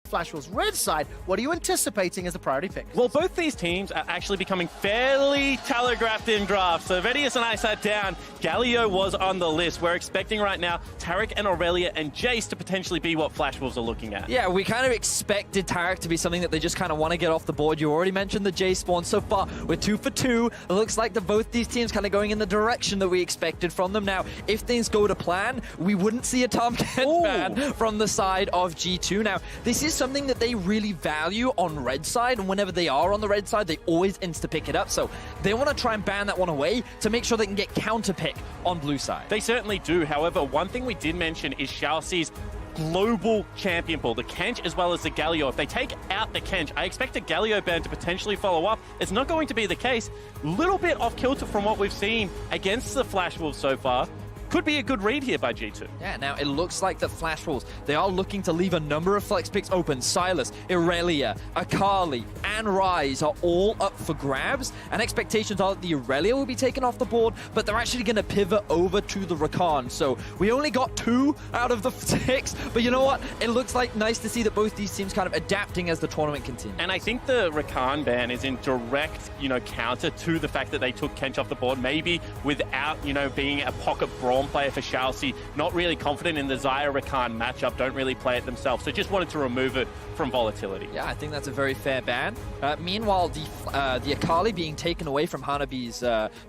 Flash Wolves' red side, what are you anticipating as a priority pick? Well, both these teams are actually becoming fairly telegraphed in drafts. So Vedius and I sat down. Galio was on the list. We're expecting right now Taric and Aurelia and Jace to potentially be what Flash Wolves are looking at. Yeah, we kind of expected Taric to be something that they just kind of want to get off the board. You already mentioned the Jace spawn. So far, we're 2 for 2. It looks like both these teams kind of going in the direction that we expected from them. Now, if things go to plan, we wouldn't see a Tom Kent ban from the side of G2. Now, this is something that they really value on red side, and whenever they are on the red side, they always insta-pick it up. So they want to try and ban that one away to make sure they can get counter-pick on blue side. They certainly do. However, one thing we did mention is Shalcy's global champion pool, the Kench as well as the Galio. If they take out the Kench, I expect a Galio ban to potentially follow up. It's not going to be the case. Little bit off kilter from what we've seen against the Flash Wolves so far. Could be a good read here by G2. Yeah, now it looks like the Flash Wolves, they are looking to leave a number of flex picks open. Sylas, Irelia, Akali, and Ryze are all up for grabs, and expectations are that the Irelia will be taken off the board, but they're actually going to pivot over to the Rakan. So we only got 2 out of the 6, but you know what? It looks like nice to see that both these teams kind of adapting as the tournament continues. And I think the Rakan ban is in direct, counter to the fact that they took Kench off the board, maybe without, being a pocket brawl player for Shalcy, not really confident in the Xayah Rakan matchup, don't really play it themselves, so just wanted to remove it from volatility. Yeah, I think that's a very fair ban. Meanwhile, the Akali being taken away from Hanabi's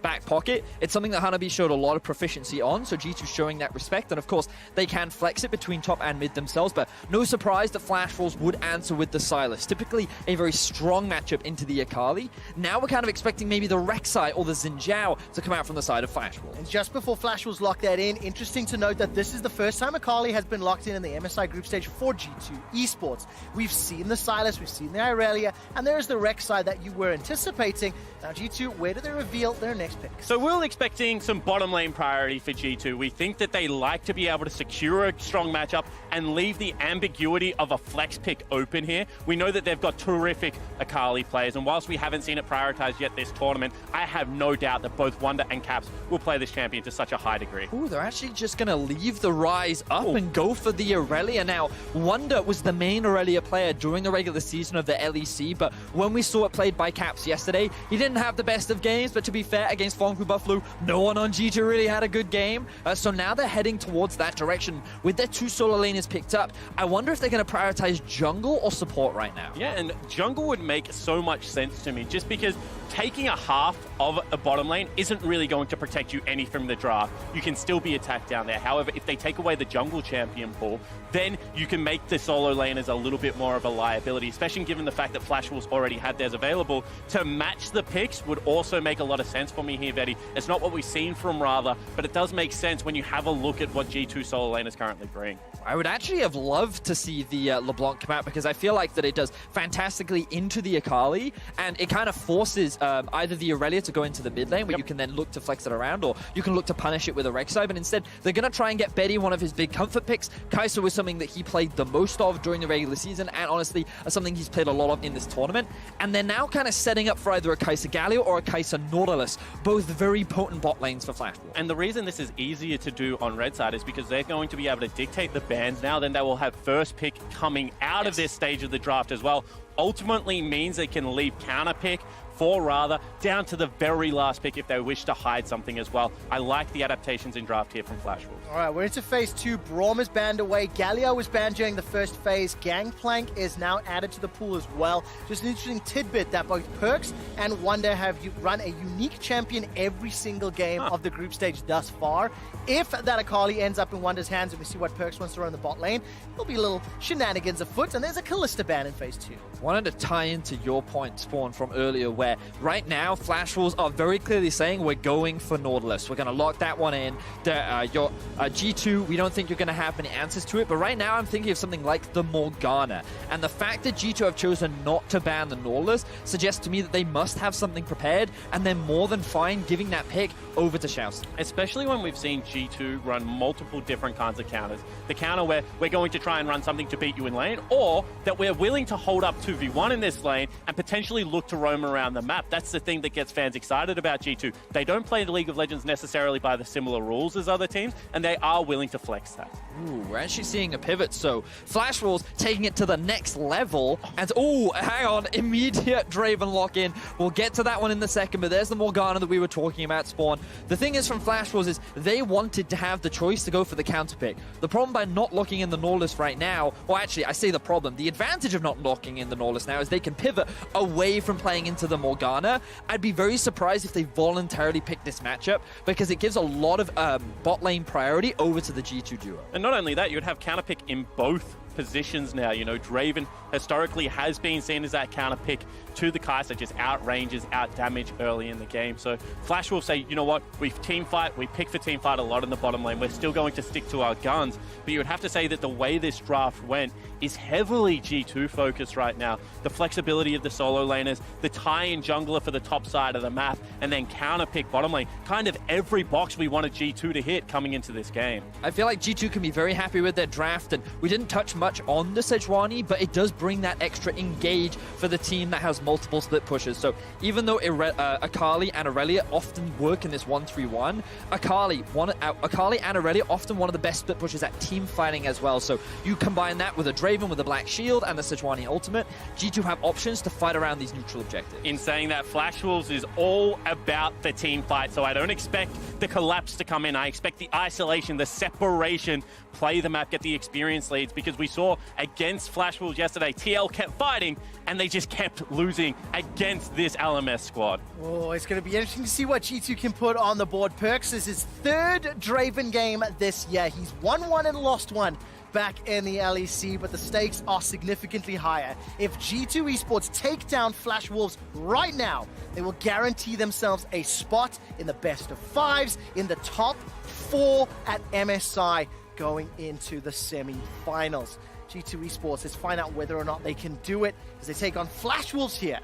back pocket, it's something that Hanabi showed a lot of proficiency on, so G2 showing that respect, and of course, they can flex it between top and mid themselves, but no surprise that Flash Wolves would answer with the Sylas. Typically, a very strong matchup into the Akali. Now we're kind of expecting maybe the Rek'Sai or the Xin Zhao to come out from the side of Flash Wolves. And just before Flash Wolves lock that in, interesting to note that this is the first time Akali has been locked in the MSI group stage for G2 Esports. We've seen the Sylas, we've seen the Irelia, and there is the Rek'Sai that you were anticipating. Now G2, where do they reveal their next pick? So we're expecting some bottom lane priority for G2. We think that they like to be able to secure a strong matchup and leave the ambiguity of a flex pick open here. We know that they've got terrific Akali players, and whilst we haven't seen it prioritized yet this tournament, I have no doubt that both Wunder and Caps will play this champion to such a high degree. Ooh, they're actually just going to leave the Ryze up and go for the Aurelia. Now, Wunder was the main Aurelia player during the regular season of the LEC, but when we saw it played by Caps yesterday, he didn't have the best of games, but to be fair, against Fongfu Buffalo, no one on G2 really had a good game. So now they're heading towards that direction with their 2 solo laners picked up. I wonder if they're going to prioritize jungle or support right now. Yeah, and jungle would make so much sense to me, just because taking a half of a bottom lane isn't really going to protect you any from the draft. You can still be attacked down there. However, if they take away the jungle champion pool, then you can make the solo laners a little bit more of a liability, especially given the fact that Flash Wolves already had theirs available. To match the picks would also make a lot of sense for me here, Vedi. It's not what we've seen from Rather, but it does make sense when you have a look at what G2 solo laners currently bring. I would actually have loved to see the LeBlanc come out, because I feel like that it does fantastically into the Akali, and it kind of forces either the Aurelia to go into the mid lane, where you can then look to flex it around, or you can look to punish it with a Rek'Sai, but instead they're going to try and get Betty one of his big comfort picks. Kai'Sa was something that he played the most of during the regular season, and honestly, something he's played a lot of in this tournament, and they're now kind of setting up for either a Kai'Sa Galio or a Kai'Sa Nautilus, both very potent bot lanes for Flash Wolves. And the reason this is easier to do on red side is because they're going to be able to dictate the bans now. Then they will have first pick coming out of this stage of the draft as well. Ultimately means they can leave counter pick for Rather down to the very last pick if they wish to hide something as well. I like the adaptations in draft here from Flash Wolves. All right, we're into phase 2. Braum is banned away. Galio was banned during the first phase. Gangplank is now added to the pool as well. Just an interesting tidbit that both Perks and Wunder have run a unique champion every single game of the group stage thus far. If that Akali ends up in Wunder's hands and we see what Perks wants to run in the bot lane, there'll be a little shenanigans afoot, and there's a Kalista ban in phase 2. Wanted to tie into your point, Spawn, from earlier, where right now Flash Wolves are very clearly saying we're going for Nautilus. We're going to lock that one in. Your G2, we don't think you're going to have many answers to it, but right now I'm thinking of something like the Morgana. And the fact that G2 have chosen not to ban the Nautilus suggests to me that they must have something prepared, and they're more than fine giving that pick over to Shalcy. Especially when we've seen G2 run multiple different kinds of counters. The counter where we're going to try and run something to beat you in lane, or that we're willing to hold up 2v1 in this lane and potentially look to roam around the the map. That's the thing that gets fans excited about G2. They don't play the League of Legends necessarily by the similar rules as other teams, and they are willing to flex that. Ooh, we're actually seeing a pivot, so Flash Wolves taking it to the next level, and oh, hang on, immediate Draven lock-in. We'll get to that one in a second, but there's the Morgana that we were talking about, Spawn. The thing is from Flash Wolves is they wanted to have the choice to go for the counter pick. The problem by not locking in the Nautilus right now, well actually I say the problem, the advantage of not locking in the Nautilus now is they can pivot away from playing into the Morgana. I'd be very surprised if they voluntarily pick this matchup because it gives a lot of bot lane priority over to the G2 duo. And not only that, you would have counter pick in both positions now. You know, Draven historically has been seen as that counter pick to the Kai'Sa, just out ranges, out damage early in the game. So Flash will say, you know what, we team fight, we pick for team fight a lot in the bottom lane. We're still going to stick to our guns. But you would have to say that the way this draft went is heavily G2 focused right now. The flexibility of the solo laners, the tie-in jungler for the top side of the map, and then counter pick bottom lane. Kind of every box we wanted G2 to hit coming into this game. I feel like G2 can be very happy with their draft, and we didn't touch much on the Sejuani, but it does bring that extra engage for the team that has multiple split pushes. So even though Akali and Aurelia often work in this 1-3-1, Akali and Aurelia often one of the best split pushes at team fighting as well. So you combine that with a Draven with a Black Shield and the Sejuani ultimate, G2 have options to fight around these neutral objectives. In saying that, Flash Wolves is all about the team fight, so I don't expect the collapse to come in. I expect the isolation, the separation, play the map, get the experience leads, because we saw against Flash Wolves yesterday, TL kept fighting and they just kept losing against this LMS squad. Oh, it's going to be interesting to see what G2 can put on the board. Perks is his third Draven game this year. He's won one and lost one back in the LEC, but the stakes are significantly higher. If G2 Esports take down Flash Wolves right now, they will guarantee themselves a spot in the best of fives, in the top 4 at MSI going into the semi-finals. G2 Esports, let's find out whether or not they can do it as they take on Flash Wolves here.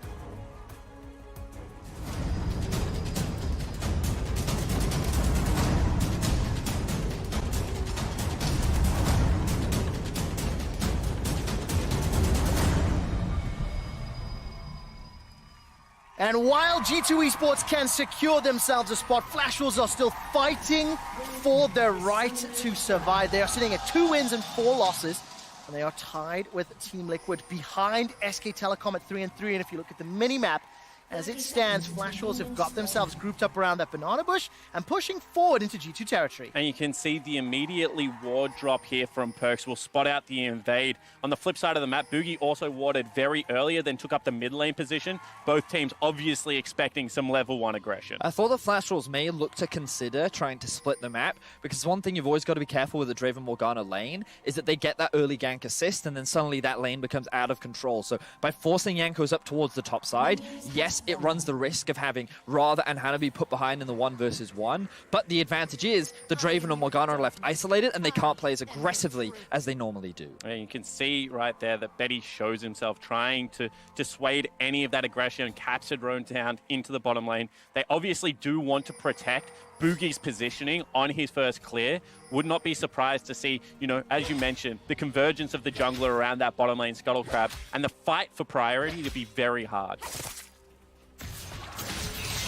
And while G2 Esports can secure themselves a spot, Flash Wolves are still fighting for their right to survive. They are sitting at 2 wins and 4 losses, and they are tied with Team Liquid behind SK Telecom at 3-3. And if you look at the mini-map, as it stands, Flash Wolves have got themselves grouped up around that banana bush and pushing forward into G2 territory. And you can see the immediately ward drop here from Perks will spot out the invade. On the flip side of the map, Boogie also warded very earlier, then took up the mid lane position. Both teams obviously expecting some level 1 aggression. I thought the Flash Wolves may look to consider trying to split the map, because one thing you've always got to be careful with the Draven Morgana lane is that they get that early gank assist, and then suddenly that lane becomes out of control. So by forcing Jankos up towards the top side, yes, it runs the risk of having Radha and Hannah be put behind in the 1 versus 1, but the advantage is the Draven and Morgana are left isolated and they can't play as aggressively as they normally do. And you can see right there that Betty shows himself trying to dissuade any of that aggression and capture drone down into the bottom lane. They obviously do want to protect Boogie's positioning on his first clear. Would not be surprised to see, you know, as you mentioned, the convergence of the jungler around that bottom lane Scuttle Crab and the fight for priority to be very hard.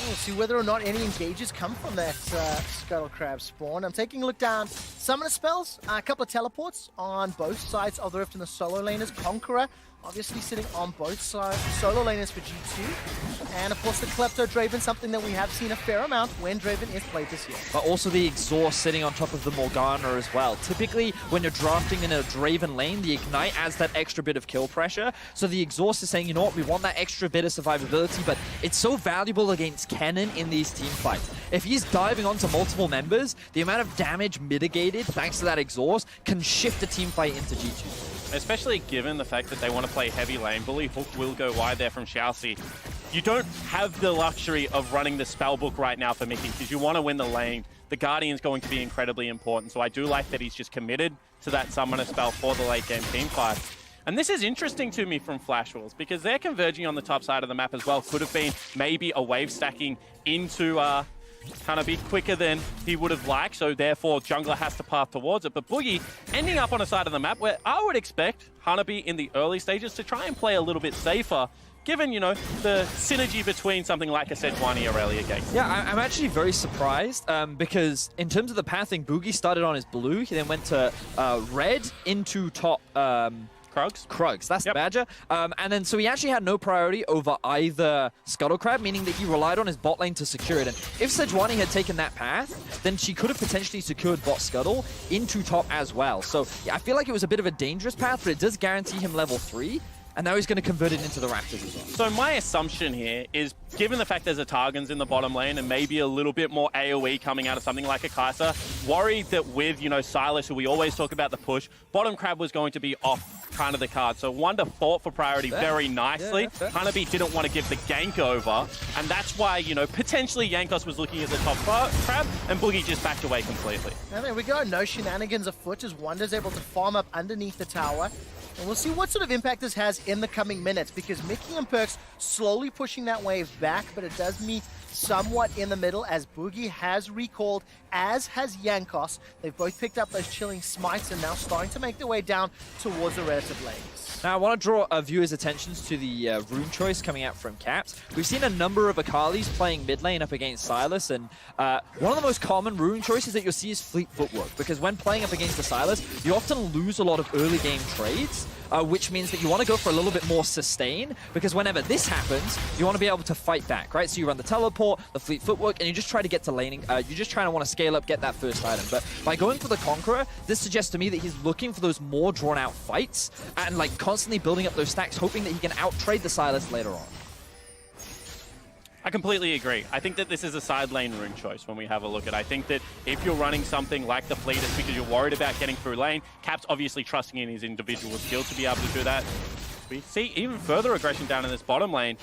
We'll see whether or not any engages come from that Scuttle Crab spawn. I'm taking a look down. Summoner spells, a couple of teleports on both sides of the rift in the solo laners. Conqueror obviously sitting on both sides. Solo laners for G2. And of course the Klepto Draven, something that we have seen a fair amount when Draven is played this year. But also the Exhaust sitting on top of the Morgana as well. Typically, when you're drafting in a Draven lane, the Ignite adds that extra bit of kill pressure. So the Exhaust is saying, you know what, we want that extra bit of survivability, but it's so valuable against Kennen in these team fights. If he's diving onto multiple members, the amount of damage mitigated thanks to that Exhaust can shift a team fight into G2. Especially given the fact that they want to play heavy lane bully. Hook will go wide there from Xiaoxi. You don't have the luxury of running the spellbook right now for Mickey because you want to win the lane. The Guardian's going to be incredibly important, so I do like that he's just committed to that summoner spell for the late game team fight. And this is interesting to me from Flash Wolves because they're converging on the top side of the map as well. Could have been maybe a wave stacking into kind of be quicker than he would have liked, so therefore Jungler has to path towards it. But Boogie ending up on a side of the map where I would expect Hanabi in the early stages to try and play a little bit safer, given, you know, the synergy between something like a Sejuani Aurelia game. Yeah, I'm actually very surprised because in terms of the pathing, Boogie started on his blue, he then went to red into top... Krugs, that's the Badger. And then, so he actually had no priority over either Scuttlecrab, meaning that he relied on his bot lane to secure it. And if Sejuani had taken that path, then she could have potentially secured bot Scuttle into top as well. So yeah, I feel like it was a bit of a dangerous path, but it does guarantee him level 3. And now he's going to convert it into the Raptors as well. So my assumption here is, given the fact there's a Targons in the bottom lane and maybe a little bit more AoE coming out of something like a Kai'Sa, worried that with, you know, Sylas, who we always talk about the push, bottom crab was going to be off kind of the card. So Wonder fought for priority very nicely. Yeah, Hanabi didn't want to give the gank over, and that's why, you know, potentially Jankos was looking at the top crab, and Boogie just backed away completely. And there we go. No shenanigans afoot as Wonder's able to farm up underneath the tower. And we'll see what sort of impact this has in the coming minutes, because Mickey and Perks slowly pushing that wave back, but it does meet somewhat in the middle as Boogie has recalled, as has Jankos. They've both picked up those chilling smites and now starting to make their way down towards the relative lanes. Now, I want to draw viewers' attentions to the rune choice coming out from Caps. We've seen a number of Akalis playing mid lane up against Sylas, and one of the most common rune choices that you'll see is Fleet Footwork, because when playing up against the Sylas, you often lose a lot of early game trades, which means that you want to go for a little bit more sustain, because whenever this happens, you want to be able to fight back, right? So you run the teleport, the Fleet Footwork, and you just try to get to laning. You're just trying to want to scale up, get that first item. But by going for the Conqueror, this suggests to me that he's looking for those more drawn-out fights and like constantly building up those stacks, hoping that he can out-trade the Sylas later on. I completely agree. I think that this is a side lane rune choice when we have a look at it. I think that if you're running something like the Fleet, it's because you're worried about getting through lane. Cap's obviously trusting in his individual skill to be able to do that. We see even further aggression down in this bottom lane.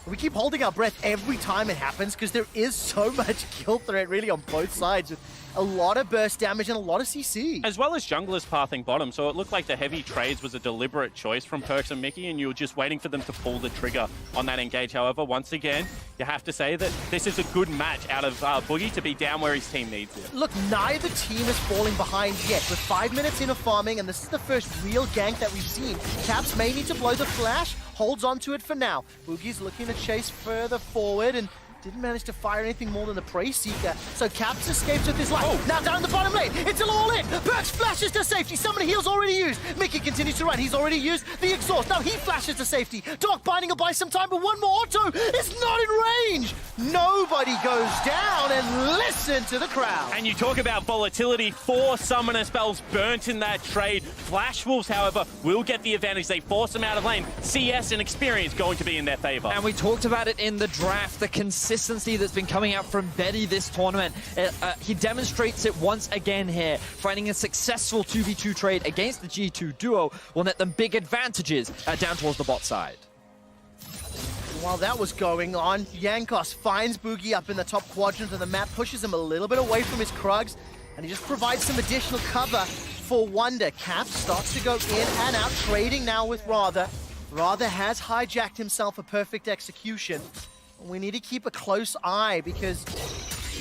We keep holding our breath every time it happens because there is so much kill threat really on both sides, with a lot of burst damage and a lot of CC. As well as junglers pathing bottom, so it looked like the heavy trades was a deliberate choice from Perks and Mickey, and you were just waiting for them to pull the trigger on that engage. However, once again, you have to say that this is a good match out of Boogie to be down where his team needs it. Look, neither team is falling behind yet. With 5 minutes in of farming, and this is the first real gank that we've seen. Caps may need to blow the flash, holds on to it for now. Boogie's looking to chase further forward and didn't manage to fire anything more than the Prey Seeker. So Caps escapes with his life. Oh. Now down the bottom lane. It's all in. Perks flashes to safety. Summoner heal's already used. Mickey continues to run. He's already used the exhaust. Now he flashes to safety. Dark Binding will buy some time, but one more auto is not in range. Nobody goes down, and listen to the crowd. And you talk about volatility. 4 summoner spells burnt in that trade. Flash Wolves, however, will get the advantage. They force them out of lane. CS and experience going to be in their favor. And we talked about it in the draft, the consistency that's been coming out from Betty this tournament. He demonstrates it once again here. Finding a successful 2v2 trade against the G2 duo will net them big advantages down towards the bot side. While that was going on, Jankos finds Boogie up in the top quadrant of the map, pushes him a little bit away from his Krugs, and he just provides some additional cover for Wonder. Cap starts to go in and out, trading now with Rather. Rather has hijacked himself a perfect execution. We need to keep a close eye because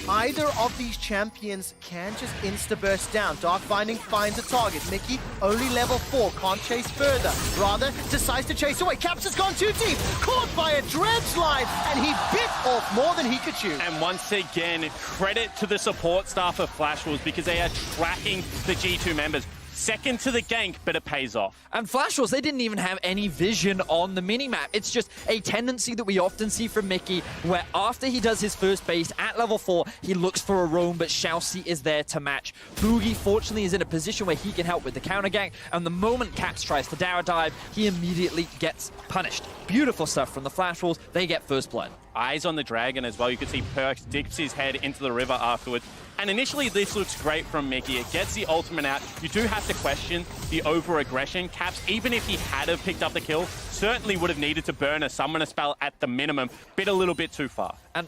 either of these champions can just insta-burst down. Dark Binding finds a target. Mickey, only level 4, can't chase further. Rather, decides to chase away. Caps has gone too deep, caught by a dredge line, and he bit off more than he could chew. And once again, credit to the support staff of Flash Wolves because they are tracking the G2 members. Second to the gank, but it pays off. And Flash Wolves, they didn't even have any vision on the minimap. It's just a tendency that we often see from Mickey, where after he does his first base at level 4, he looks for a roam, but Xiaoxi is there to match. Boogie, fortunately, is in a position where he can help with the counter gank, and the moment Caps tries to tower dive, he immediately gets punished. Beautiful stuff from the Flash Wolves. They get first blood. Eyes on the dragon as well. You can see Perks dips his head into the river afterwards. And initially, this looks great from Mickey. It gets the ultimate out. You do have to question the over-aggression. Caps, even if he had have picked up the kill, certainly would have needed to burn a summoner spell at the minimum. Bit a little bit too far. And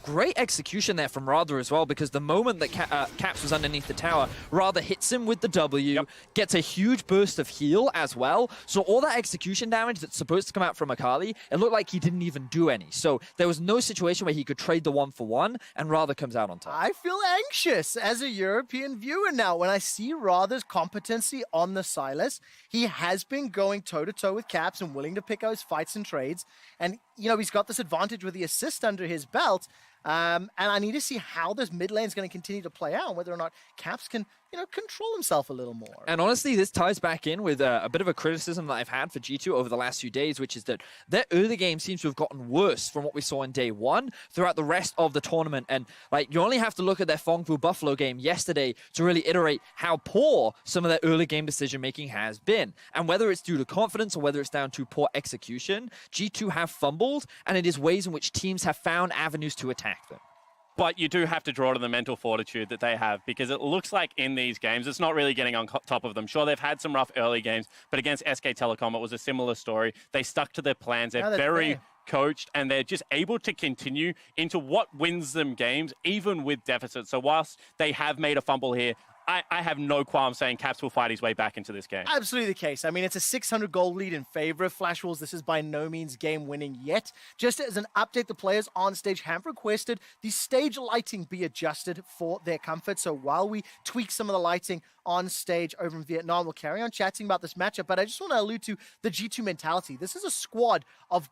great execution there from Rather as well, because the moment that Caps was underneath the tower, Rather hits him with the W, gets a huge burst of heal as well. So all that execution damage that's supposed to come out from Akali, it looked like he didn't even do any. So there was no situation where he could trade the 1-for-1, and Rather comes out on top. I feel anxious as a European viewer now when I see Rather's competency on the Sylas. He has been going toe-to-toe with Caps and willing to pick out his fights and trades. And, you know, he's got this advantage with the assist under his belt. And I need to see how this mid lane is going to continue to play out, and whether or not Caps can, you know, control himself a little more. And honestly, this ties back in with a bit of a criticism that I've had for G2 over the last few days, which is that their early game seems to have gotten worse from what we saw in day one throughout the rest of the tournament. And like, you only have to look at their Fongfu Buffalo game yesterday to really iterate how poor some of their early game decision making has been. And whether it's due to confidence or whether it's down to poor execution, G2 have fumbled, and it is ways in which teams have found avenues to attack them. But you do have to draw to the mental fortitude that they have, because it looks like in these games, it's not really getting on top of them. Sure, they've had some rough early games, but against SK Telecom, it was a similar story. They stuck to their plans. They're very coached, and they're just able to continue into what wins them games, even with deficits. So whilst they have made a fumble here, I have no qualm saying Caps will fight his way back into this game. Absolutely the case. I mean, it's a 600 goal lead in favor of Flash Wolves. This is by no means game winning yet. Just as an update, the players on stage have requested the stage lighting be adjusted for their comfort. So while we tweak some of the lighting on stage over in Vietnam, we'll carry on chatting about this matchup. But I just want to allude to the G2 mentality. This is a squad of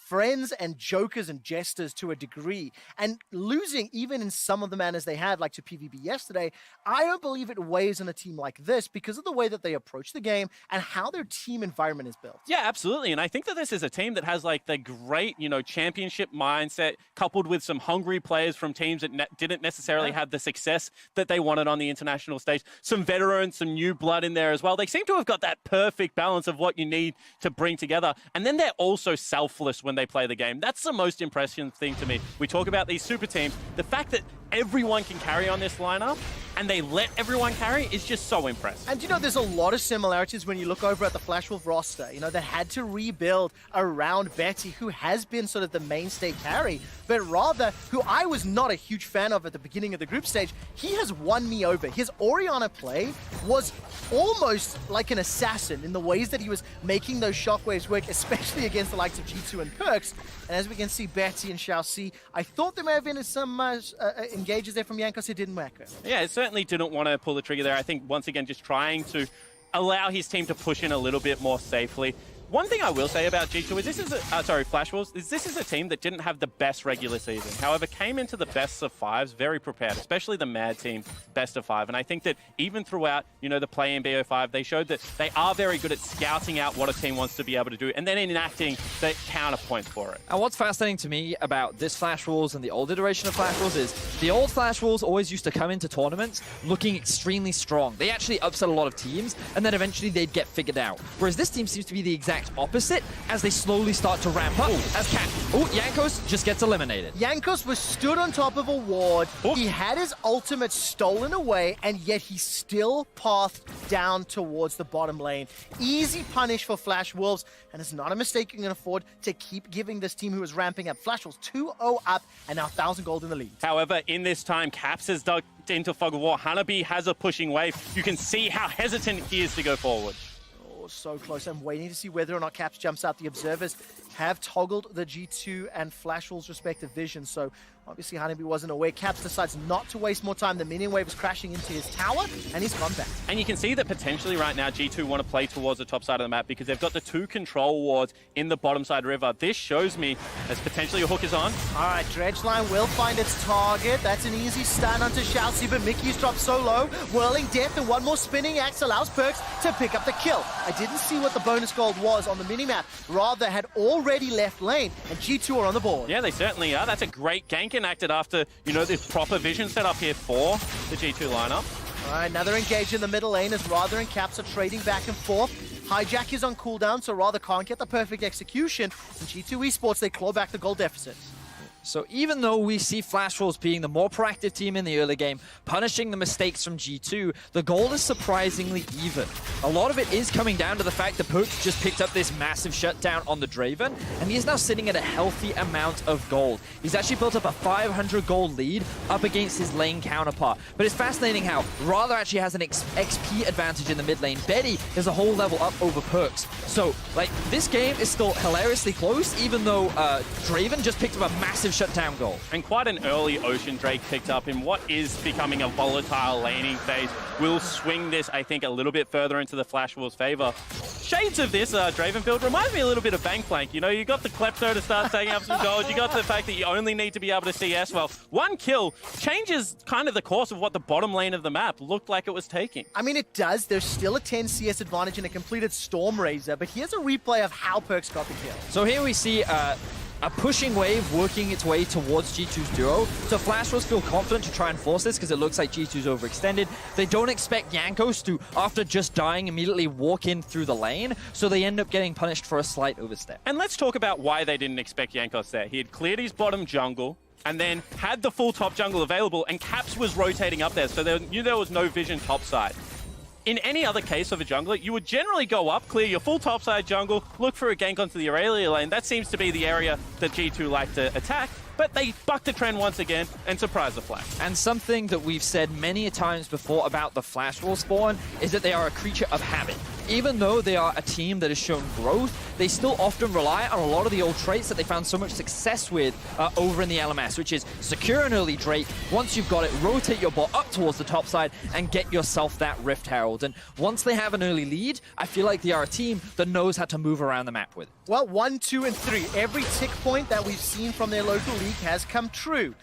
friends and jokers and jesters to a degree. And losing even in some of the manners they had, like to PvP yesterday, I don't believe it weighs on a team like this because of the way that they approach the game and how their team environment is built. Yeah, absolutely. And I think that this is a team that has like the great, you know, championship mindset coupled with some hungry players from teams that didn't necessarily have the success that they wanted on the international stage. Some veterans, some new blood in there as well. They seem to have got that perfect balance of what you need to bring together. And then they're also selfless when they play the game. That's the most impressive thing to me. We talk about these super teams. The fact that everyone can carry on this lineup and they let everyone carry is just so impressive. And you know, there's a lot of similarities when you look over at the Flash Wolf roster. You know, they had to rebuild around Betty, who has been sort of the mainstay carry, but Rather, who I was not a huge fan of at the beginning of the group stage, he has won me over. His Orianna play was almost like an assassin in the ways that he was making those shockwaves work, especially against the likes of G2 and Perks. And as we can see, Betty and Xiao Si, I thought there may have been some engages there from Jankos. It didn't work. Yeah, it certainly didn't want to pull the trigger there. I think, once again, just trying to allow his team to push in a little bit more safely. One thing I will say about G2 is this is Flash Wolves, this is a team that didn't have the best regular season. However, came into the best of fives very prepared, especially the Mad team best of five. And I think that even throughout, you know, the play in BO5, they showed that they are very good at scouting out what a team wants to be able to do and then enacting the counterpoint for it. And what's fascinating to me about this Flash Wolves and the old iteration of Flash Wolves is the old Flash Wolves always used to come into tournaments looking extremely strong. They actually upset a lot of teams, and then eventually they'd get figured out. Whereas this team seems to be the exact opposite as they slowly start to ramp up. As Cat, Jankos just gets eliminated. Jankos was stood on top of a ward. He had his ultimate stolen away, and yet he still pathed down towards the bottom lane. Easy punish for Flash Wolves, and it's not a mistake you can afford to keep giving this team who is ramping up. Flash Wolves 2-0 up and now 1,000 gold in the lead. However, in this time, Caps has dug into Fog of War. Hanabi has a pushing wave. You can see how hesitant he is to go forward. So close. I'm waiting to see whether or not Caps jumps out. The observers have toggled the G2 and Flash Wolves' respective visions, so obviously Hanabi wasn't aware. Caps decides not to waste more time. The minion wave is crashing into his tower, and he's gone back. And you can see that potentially right now G2 want to play towards the top side of the map because they've got the two control wards in the bottom side river. This shows me as potentially a hook is on. All right, Dredge Line will find its target. That's an easy stun onto Shoutzy, but Mickey's dropped so low. Whirling Death and one more spinning axe allows Perks to pick up the kill. I didn't see what the bonus gold was on the minimap. Rather had already left lane, and G2 are on the board. Yeah, they certainly are. That's a great gank enacted after, you know, this proper vision set up here for the G2 lineup. All right, another engage in the middle lane as Rather and Caps are trading back and forth. Hijack is on cooldown, so Rather can't get the perfect execution. And G2 Esports, they claw back the gold deficit. So even though we see Flash Wolves being the more proactive team in the early game, punishing the mistakes from G2, the goal is surprisingly even. A lot of it is coming down to the fact that Perks just picked up this massive shutdown on the Draven, and he is now sitting at a healthy amount of gold. He's actually built up a 500 gold lead up against his lane counterpart. But it's fascinating how Rather actually has an XP advantage in the mid lane. Betty is a whole level up over Perks. So, like, this game is still hilariously close, even though Draven just picked up a massive shutdown goal. And quite an early Ocean Drake picked up in what is becoming a volatile laning phase. Will swing this, I think, a little bit further into the Flash Wolves' favor. Shades of this Draven build reminds me a little bit of Gangplank. You know, you got the Klepto to start taking up some gold. You got the fact that you only need to be able to CS well. One kill changes kind of the course of what the bottom lane of the map looked like it was taking. I mean, it does. There's still a 10 CS advantage in a completed Stormrazor, but here's a replay of how Perks got the kill. So here we see a pushing wave working its way towards G2's duo. So Flash Wolves feel confident to try and force this because it looks like G2's overextended. They don't expect Jankos to, after just dying, immediately walk in through the lane. So they end up getting punished for a slight overstep. And let's talk about why they didn't expect Jankos there. He had cleared his bottom jungle and then had the full top jungle available, and Caps was rotating up there, so they knew there was no vision topside. In any other case of a jungler, you would generally go up, clear your full topside jungle, look for a gank onto the Aurelia lane. That seems to be the area that G2 like to attack, but they bucked the trend once again and surprised the Flash. And something that we've said many times before about the Flash Wolves spawn is that they are a creature of habit. Even though they are a team that has shown growth, they still often rely on a lot of the old traits that they found so much success with over in the LMS, which is secure an early Drake. Once you've got it, rotate your bot up towards the top side and get yourself that Rift Herald. And once they have an early lead, I feel like they are a team that knows how to move around the map with it. Well, 1, 2, and 3. Every tick point that we've seen from their local league has come true.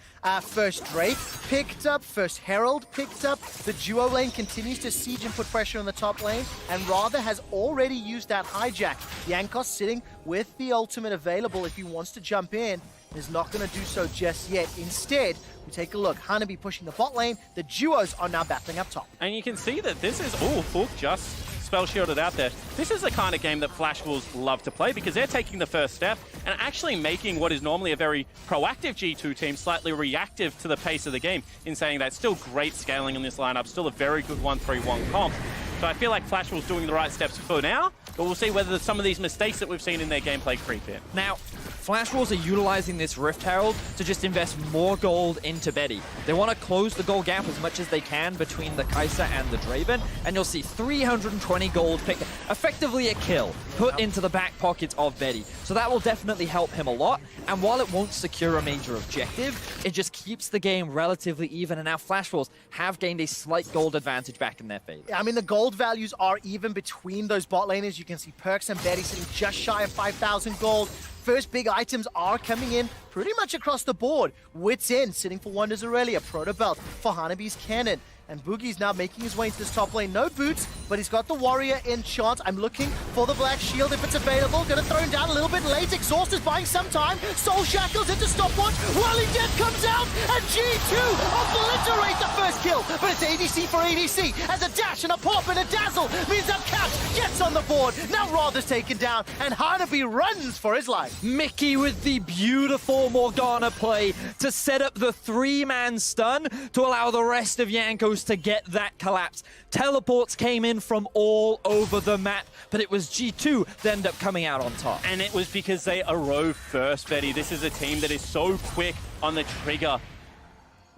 First Drake picked up, first Herald picked up. The duo lane continues to siege and put pressure on the top lane, and Rather has already used that hijack. Jankos sitting with the ultimate available if he wants to jump in. Is not going to do so just yet. Instead, we take a look. Hanabi pushing the bot lane. The duos are now battling up top. And you can see that this is... Oh, Fook just spell shielded out there. This is the kind of game that Flash Wolves love to play because they're taking the first step and actually making what is normally a very proactive G2 team slightly reactive to the pace of the game in saying that still great scaling in this lineup, still a very good 1-3-1 comp. So I feel like Flash Wolves doing the right steps for now, but we'll see whether some of these mistakes that we've seen in their gameplay creep in. Now, Flash Wolves are utilizing this Rift Herald to just invest more gold into Betty. They want to close the gold gap as much as they can between the Kai'Sa and the Draven, and you'll see 320 gold picked, effectively a kill, put into the back pockets of Betty. So that will definitely help him a lot, and while it won't secure a major objective, it just keeps the game relatively even, and now Flash Wolves have gained a slight gold advantage back in their favor. I mean, the gold values are even between those bot laners. You can see Perks and Betty sitting just shy of 5,000 gold. First big items are coming in pretty much across the board. Wits End sitting for Wonders Aurelia, Proto Belt for Hanabi's Cannon. And Boogie's now making his way into this top lane. No boots, but he's got the Warrior Enchant. I'm looking for the Black Shield if it's available. Gonna throw him down a little bit late. Exhaust is buying some time. Soul Shackles into stopwatch. Whirling Death comes out, and G2 obliterate the first kill. But it's ADC for ADC, as a dash and a pop and a dazzle means that Caps gets on the board. Now Rather's taken down, and Hanabi runs for his life. Mickey with the beautiful Morgana play to set up the 3-man stun to allow the rest of Jankos to get that collapse. Teleports came in from all over the map, but it was G2 that ended up coming out on top. And it was because they arose first, Betty. This is a team that is so quick on the trigger.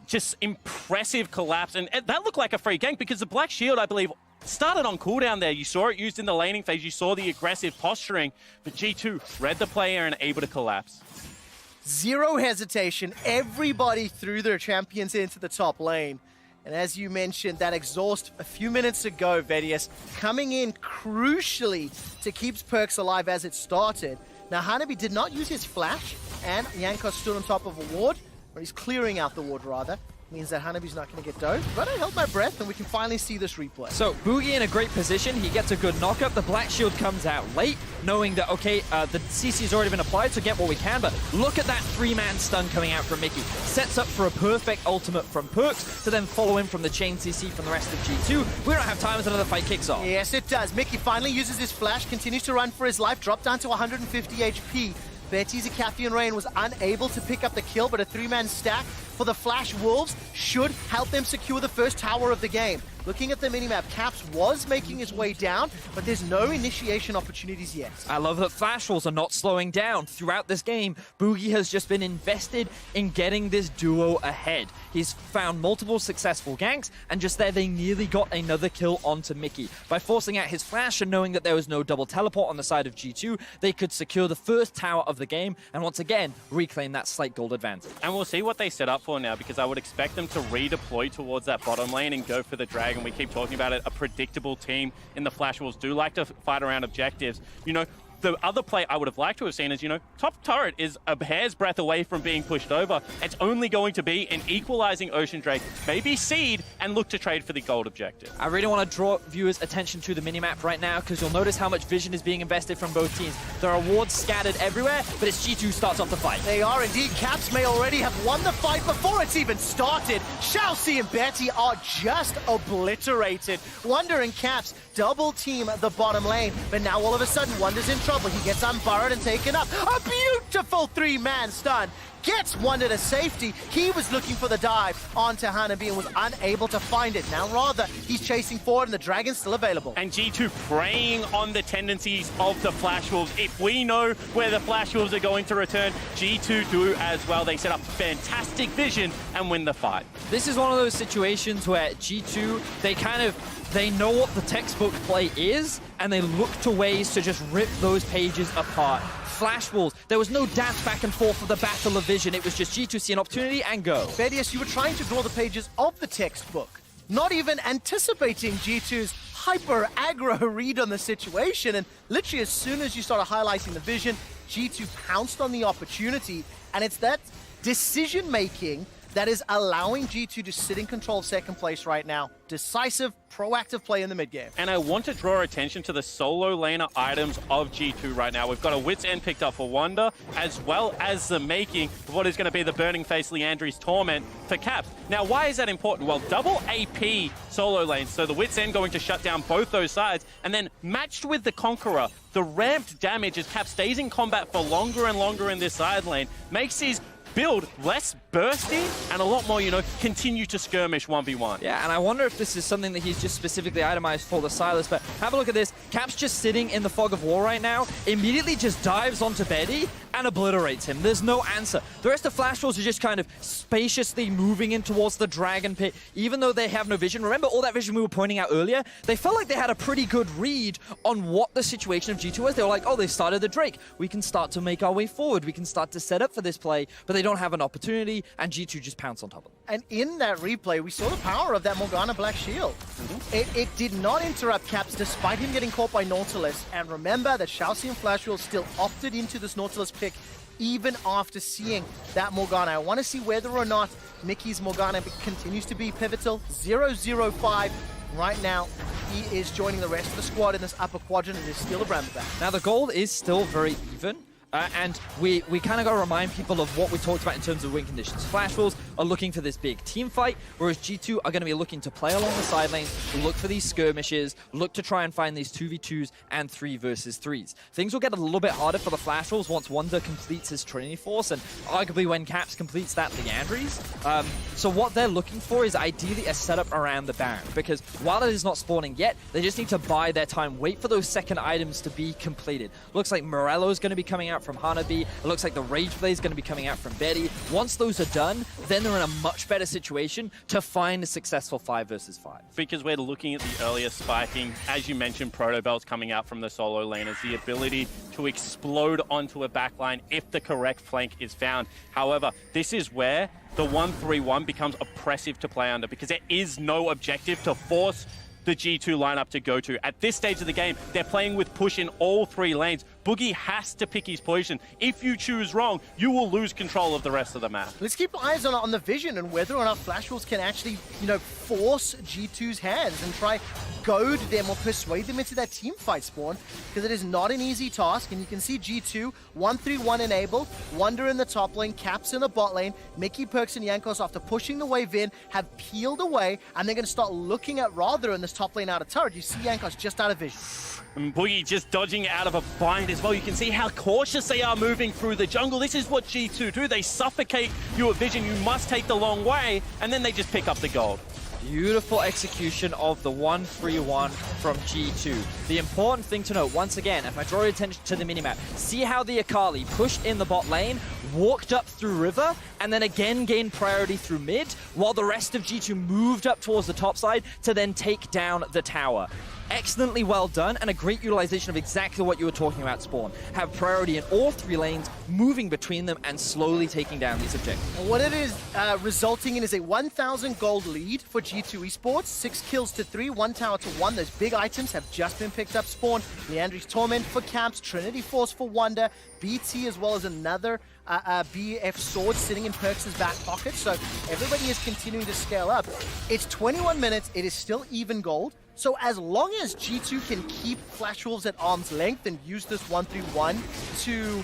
Just impressive collapse, and that looked like a free gank because the Black Shield, I believe, started on cooldown there. You saw it used in the laning phase. You saw the aggressive posturing, but G2 read the player and able to collapse. Zero hesitation. Everybody threw their champions into the top lane. And as you mentioned, that exhaust a few minutes ago, Vedius, coming in crucially to keep Perks alive as it started. Now, Hanabi did not use his flash, and Jankos stood on top of a ward, or he's clearing out the ward, rather. Means that Hanabi's not going to get dove, but I held my breath and we can finally see this replay. So Boogie in a great position, he gets a good knockup. The Black Shield comes out late, knowing that, okay, the CC's already been applied, so get what we can, but look at that 3-man stun coming out from Mickey. Sets up for a perfect ultimate from Perks to then follow in from the chain CC from the rest of G2. We don't have time as another fight kicks off. Yes, it does. Mickey finally uses his flash, continues to run for his life, dropped down to 150 HP. Betty's Icathian Rain was unable to pick up the kill, but a 3-man stack for the Flash Wolves should help them secure the first tower of the game. Looking at the minimap, Caps was making his way down, but there's no initiation opportunities yet. I love that Flash Wolves are not slowing down. Throughout this game, Boogie has just been invested in getting this duo ahead. He's found multiple successful ganks, and just there they nearly got another kill onto Mickey. By forcing out his flash and knowing that there was no double teleport on the side of G2, they could secure the first tower of the game, and once again, reclaim that slight gold advantage. And we'll see what they set up for now, because I would expect them to redeploy towards that bottom lane and go for the drag. And we keep talking about it, a predictable team in the Flash Wolves do like to fight around objectives. You know, the other play I would have liked to have seen is, you know, top turret is a hair's breadth away from being pushed over. It's only going to be an equalizing Ocean Drake, maybe seed, and look to trade for the gold objective. I really want to draw viewers' attention to the minimap right now, because you'll notice how much vision is being invested from both teams. There are wards scattered everywhere, but it's G2 who starts off the fight. They are indeed. Caps may already have won the fight before it's even started. Chelsea and Betty are just obliterated. Wonder and Caps double team the bottom lane, but now all of a sudden Wonder's in trouble. He gets unburrowed and taken up. A beautiful 3-man stun. Gets Wonder to safety. He was looking for the dive onto Hanabi and was unable to find it. Now rather, he's chasing forward and the Dragon's still available. And G2 preying on the tendencies of the Flash Wolves. If we know where the Flash Wolves are going to return, G2 do as well. They set up fantastic vision and win the fight. This is one of those situations where G2, they know what the textbook play is, and they look to ways to just rip those pages apart. Flash Wolves, there was no dance back and forth for the battle of vision. It was just G2 see an opportunity and go. Bedius, you were trying to draw the pages of the textbook, not even anticipating G2's hyper aggro read on the situation. And literally as soon as you started highlighting the vision, G2 pounced on the opportunity. And it's that decision making that is allowing G2 to sit in control of second place right now. Decisive, proactive play in the mid game. And I want to draw attention to the solo laner items of G2 right now. We've got a Wit's End picked up for Wonder, as well as the making of what is going to be the Burning Face Leandri's Torment for Caps. Now, why is that important? Well, double AP solo lanes, so the Wit's End going to shut down both those sides, and then matched with the Conqueror, the ramped damage as Cap stays in combat for longer and longer in this side lane, makes his build less bursty and a lot more, you know, continue to skirmish 1v1. Yeah, and I wonder if this is something that he's just specifically itemized for the Silas, but have a look at this. Cap's just sitting in the fog of war right now, immediately just dives onto Betty and obliterates him. There's no answer. The rest of Flash Wolves are just kind of spaciously moving in towards the Dragon Pit, even though they have no vision. Remember all that vision we were pointing out earlier? They felt like they had a pretty good read on what the situation of G2 was. They were like, oh, they started the Drake. We can start to make our way forward. We can start to set up for this play, but they don't have an opportunity, and G2 just pounce on top of them. And in that replay, we saw the power of that Morgana Black Shield. It did not interrupt Caps despite him getting caught by Nautilus. And remember that Chelsea and Flash Wolves still opted into this Nautilus pick even after seeing that Morgana. I want to see whether or not Mickey's Morgana continues to be pivotal. 0-0-5 right now. He is joining the rest of the squad in this upper quadrant and is still a Bramble back. Now the gold is still very even. And we kind of got to remind people of what we talked about in terms of win conditions. Flash Wolves are looking for this big team fight, whereas G2 are going to be looking to play along the side lanes, look for these skirmishes, look to try and find these 2v2s and 3 versus 3s. Things will get a little bit harder for the Flash Wolves once Wonder completes his Trinity Force, and arguably when Caps completes that Leandri's. So what they're looking for is ideally a setup around the Baron, because while it is not spawning yet, they just need to buy their time, wait for those second items to be completed. Looks like Morello's going to be coming out from Hanabi. It looks like the Rage Blade is going to be coming out from Betty. Once those are done, then they're in a much better situation to find a successful 5 versus 5. Because we're looking at the earlier spiking, as you mentioned, Proto Belts coming out from the solo laners, the ability to explode onto a backline if the correct flank is found. However, this is where the 1-3-1 becomes oppressive to play under, because there is no objective to force the G2 lineup to go to. At this stage of the game, they're playing with push in all 3 lanes. Boogie has to pick his position. If you choose wrong, you will lose control of the rest of the map. Let's keep eyes on the vision and whether or not Flash Wolves can actually, you know, force G2's hands and try goad them or persuade them into that team fight spawn, because it is not an easy task. And you can see G2 1-3-1 enabled, Wonder in the top lane, Caps in the bot lane, Mickey, Perks, and Jankos, after pushing the wave in, have peeled away, and they're going to start looking at Rather in this top lane out of turret. You see Jankos just out of vision. And Boogie just dodging out of a bind as well. You can see how cautious they are moving through the jungle. This is what G2 do. They suffocate your vision. You must take the long way, and then they just pick up the gold. Beautiful execution of the 1-3-1 from G2. The important thing to note, once again, if I draw your attention to the minimap, see how the Akali pushed in the bot lane, walked up through river, and then again gained priority through mid, while the rest of G2 moved up towards the top side to then take down the tower. Excellently well done, and a great utilization of exactly what you were talking about, Spawn. Have priority in all 3 lanes, moving between them and slowly taking down these objectives. And what it is resulting in is a 1,000 gold lead for G2 Esports. 6 kills to 3, 1 tower to 1. Those big items have just been picked up. Spawn, Leandri's Torment for Caps, Trinity Force for Wonder, BT, as well as another BF sword sitting in Perks' back pocket. So everybody is continuing to scale up. It's 21 minutes. It is still even gold. So as long as G2 can keep Flash Wolves at arm's length and use this 1-3-1 to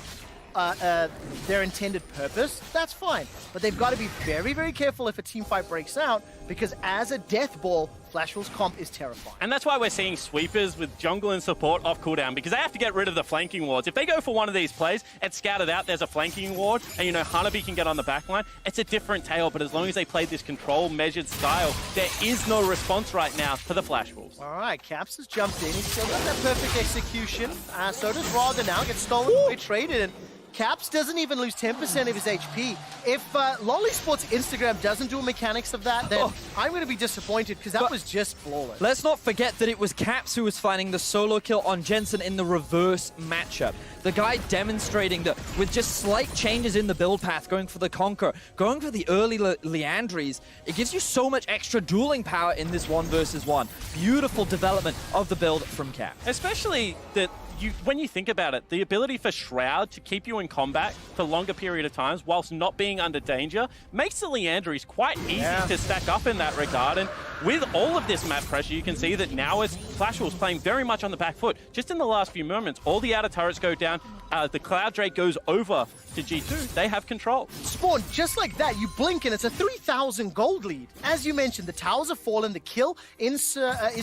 their intended purpose, that's fine. But they've got to be very, very careful if a team fight breaks out, because as a death ball, Flash Wolves comp is terrifying. And that's why we're seeing sweepers with jungle and support off cooldown, because they have to get rid of the flanking wards. If they go for one of these plays, it's scouted out, there's a flanking ward, and you know Hanabi can get on the backline, it's a different tale, but as long as they play this controlled, measured style, there is no response right now for the Flash Wolves. All right, Caps has jumped in. He's still got that perfect execution. So does Rather now. Gets stolen away, traded, and Caps doesn't even lose 10% of his HP. If Lolly Sports Instagram doesn't do a mechanics of that, then I'm going to be disappointed, because that was just flawless. Let's not forget that it was Caps who was finding the solo kill on Jensen in the reverse matchup. The guy demonstrating that with just slight changes in the build path, going for the Conquer, going for the early Leandries, it gives you so much extra dueling power in this 1 versus 1. Beautiful development of the build from Caps. Especially that when you think about it, the ability for Shroud to keep you in combat for longer period of times whilst not being under danger makes the Leandries quite easy to stack up in that regard. And with all of this map pressure, you can see that now as Flash Wolves playing very much on the back foot. Just in the last few moments, all the outer turrets go down. The Cloud Drake goes over to G2. They have control. Spawn, just like that, you blink and it's a 3,000 gold lead. As you mentioned, the towers have fallen, the kill is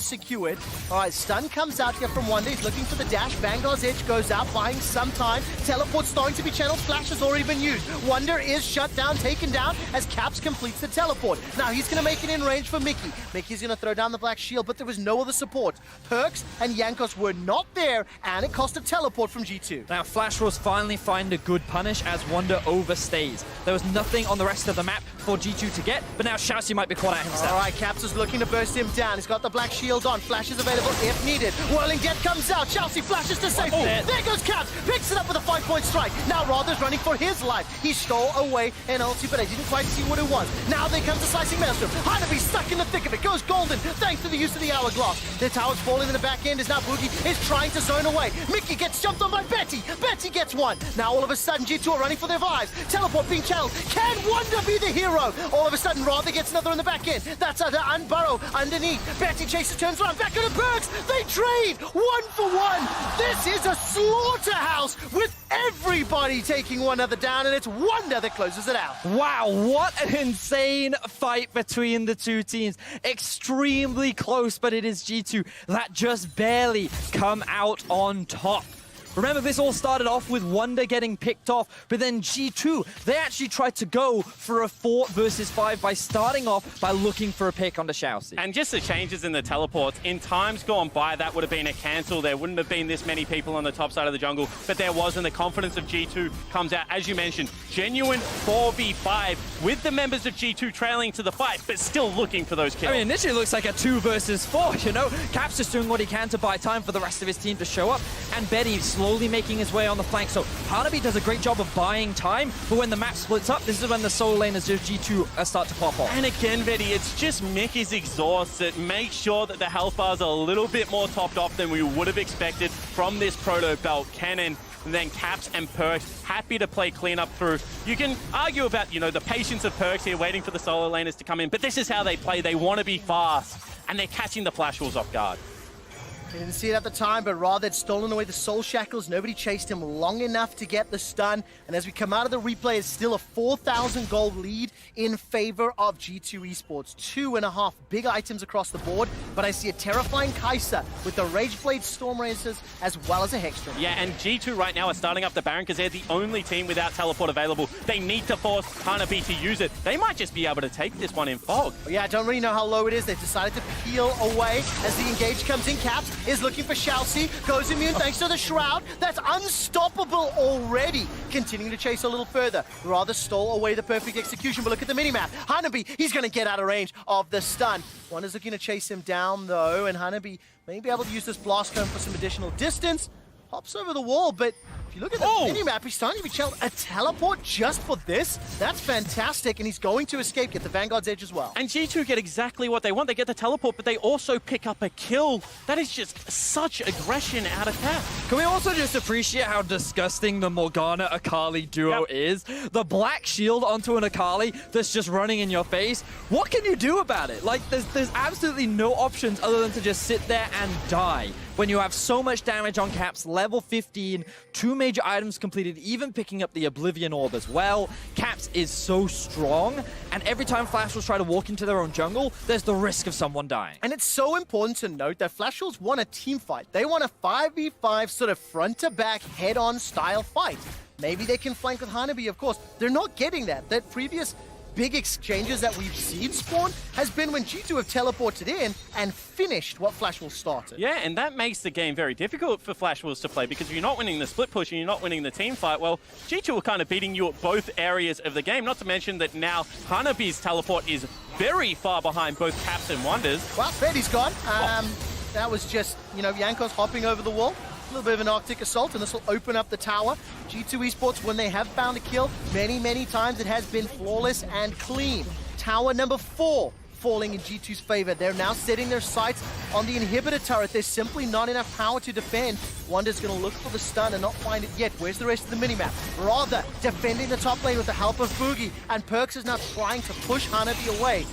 secured. All right, stun comes out here from Wonder. He's looking for the dash. Vanguard's edge goes out, buying some time. Teleport's starting to be channeled. Flash has already been used. Wonder is shut down, taken down as Caps completes the teleport. Now he's going to make it in range for Mickey. Mickey's going to throw down the black shield, but there was no other support. Perks and Yankos were not there, and it cost a teleport from G2. Now Flash Wolves finally find a good punish as Wonder overstays. There was nothing on the rest of the map for G2 to get, but now Shousey might be caught out himself. All right, Caps is looking to burst him down. He's got the black shield on. Flash is available if needed. Whirling Death comes out. Shousey flashes to safety. There goes Caps. Picks it up with a 5-point strike. Now Rather's running for his life. He stole away an ulti, but I didn't quite see what it was. Now there comes the slicing maelstrom. Hanabi stuck in the thick of it. Goes golden thanks to the use of the hourglass. The tower's falling in the back end as now Boogie is trying to zone away. Mickey gets jumped on by Betty. Betty gets one. Now all of a sudden G2 are running for their lives. Teleport being channeled. Can Wonder be the hero? All of a sudden Rather gets another in the back end. That's under Unburrow underneath. Betty chases, turns around, back on the Perks. They trade 1 for 1. This is a slaughterhouse with everybody taking one another down, and it's Wonder that closes it out. Wow, what an insane fight between the two teams. Extremely close, but it is G2 that just barely come out on top. Remember, this all started off with Wonder getting picked off, but then G2, they actually tried to go for a 4 versus 5 by starting off by looking for a pick onto Shousey. And just the changes in the teleports, in times gone by, that would have been a cancel. There wouldn't have been this many people on the top side of the jungle, but there was, and the confidence of G2 comes out. As you mentioned, genuine 4v5 with the members of G2 trailing to the fight, but still looking for those kills. I mean, initially it looks like a 2 versus 4, you know? Caps just doing what he can to buy time for the rest of his team to show up, and Betty slowly making his way on the flank. So Hanabi does a great job of buying time, but when the map splits up, this is when the solo laners of G2 start to pop off. And again, Betty, it's just Mickey's exhaust that makes sure that the health bars are a little bit more topped off than we would have expected from this proto belt cannon. And then Caps and Perks happy to play cleanup through. You can argue about, you know, the patience of Perks here waiting for the solo laners to come in, but this is how they play. They want to be fast, and they're catching the Flash Wolves off guard. They didn't see it at the time, but rather had stolen away the soul shackles. Nobody chased him long enough to get the stun. And as we come out of the replay, it's still a 4,000 gold lead in favor of G2 Esports. 2.5 big items across the board, but I see a terrifying Kai'Sa with the Rageblade Storm Racers as well as a Hextron. Yeah, and G2 right now are starting up the Baron because they're the only team without teleport available. They need to force Hanabi to use it. They might just be able to take this one in fog. Yeah, I don't really know how low it is. They've decided to peel away as the engage comes in. Caps is looking for Shalcy, goes immune thanks to the Shroud. That's unstoppable already. Continuing to chase a little further. Rather stole away the perfect execution, but look at the minimap. Hanabi, he's going to get out of range of the stun. One is looking to chase him down though, and Hanabi may be able to use this blast cone for some additional distance. Hops over the wall, but if you look at the minimap, he's starting to be challenged. A teleport just for this? That's fantastic, and he's going to escape, get the Vanguard's Edge as well. And G2 get exactly what they want. They get the teleport, but they also pick up a kill. That is just such aggression out of Cap. Can we also just appreciate how disgusting the Morgana Akali duo is? The black shield onto an Akali that's just running in your face. What can you do about it? Like, there's absolutely no options other than to just sit there and die. When you have so much damage on Caps, level 15, 2 major items completed, even picking up the Oblivion Orb as well. Caps is so strong, and every time Flash Wolves try to walk into their own jungle, there's the risk of someone dying. And it's so important to note that Flash Wolves want a team fight. They want a 5v5 sort of front-to-back, head-on style fight. Maybe they can flank with Hanabi, of course. They're not getting that. That previous big exchanges that we've seen spawn has been when G2 have teleported in and finished what Flash Wolves started. Yeah, and that makes the game very difficult for Flash Wolves to play because if you're not winning the split push and you're not winning the team fight, well, G2 are kind of beating you at both areas of the game. Not to mention that now Hanabi's teleport is very far behind both Caps and Wonders. Well, Betty's gone. That was just, you know, Jankos hopping over the wall. A little bit of an Arctic assault, and this will open up the tower. G2 Esports, when they have found a kill, many times it has been flawless and clean. Tower number 4 falling in G2's favor. They're now setting their sights on the inhibitor turret. There's simply not enough power to defend. Wonder's going to look for the stun and not find it yet. Where's the rest of the minimap? Rather, defending the top lane with the help of Boogie, and Perks is now trying to push Hanabi away.